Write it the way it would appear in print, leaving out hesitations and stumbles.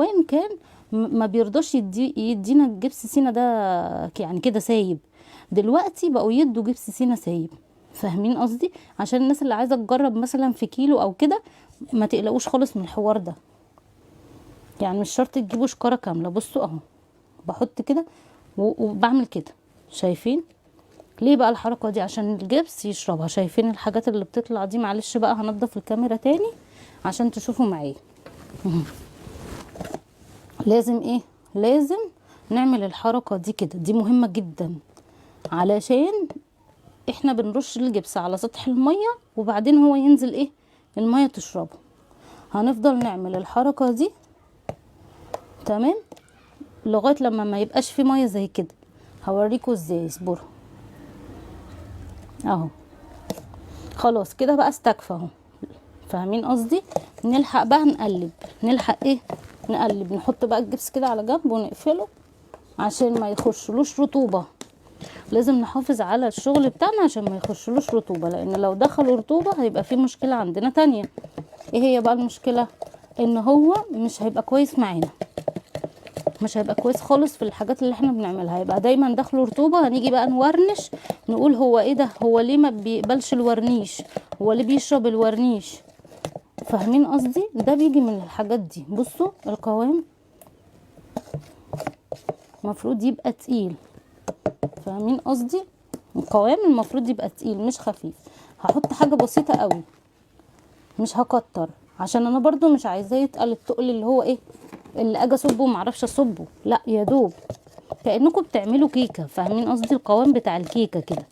وين كان ما بيرضاش يدينا الجبس سينا ده يعني كده سايب. دلوقتي بقوا يدوا جبس سينا سايب. فاهمين قصدي؟ عشان الناس اللي عايزه تجرب مثلا في كيلو او كده ما تقلقوش خالص من الحوار ده. يعني مش شرط تجيبوا شكاره كامله. بصوا اهو بحط كده وبعمل كده. شايفين ليه بقى الحركه دي؟ عشان الجبس يشربها. شايفين الحاجات اللي بتطلع دي؟ معلش بقى هنضف الكاميرا تاني عشان تشوفوا معايا. لازم ايه؟ لازم نعمل الحركه دي كده، دي مهمه جدا، علشان احنا بنرش الجبس على سطح الميه وبعدين هو ينزل ايه؟ الميه تشربه. هنفضل نعمل الحركه دي تمام لغايه لما ما يبقاش في ميه زي كده. هوريكم ازاي، اصبروا اهو. خلاص كده بقى استكفى اهو. فاهمين قصدي؟ نلحق بقى نقلب. نلحق ايه؟ نقلب. نحط بقى الجبس كده على جنب ونقفله عشان ما يخشلوش رطوبه. لازم نحافظ على الشغل بتاعنا عشان ما يخشلوش رطوبه، لان لو دخلوا رطوبه هيبقى في مشكله عندنا تانية. ايه هي بقى المشكله؟ ان هو مش هيبقى كويس معانا، مش هيبقى كويس خالص في الحاجات اللي احنا بنعملها. هيبقى دايما داخله رطوبه. هنيجي بقى نورنش نقول هو ايه ده؟ هو ليه ما بيقبلش الورنيش؟ هو ليه بيشرب الورنيش؟ فاهمين قصدي؟ ده بيجي من الحاجات دي. بصوا القوام المفروض يبقى تقيل. فاهمين قصدي؟ القوام المفروض يبقى تقيل مش خفيف. هحط حاجه بسيطه قوي، مش هكتر، عشان انا برضو مش عايزاه يتقل التقل اللي هو ايه اللي اجي اصبه معرفش اصبه. لا يا دوب كانكم بتعملوا كيكه. فاهمين قصدي؟ القوام بتاع الكيكه كده.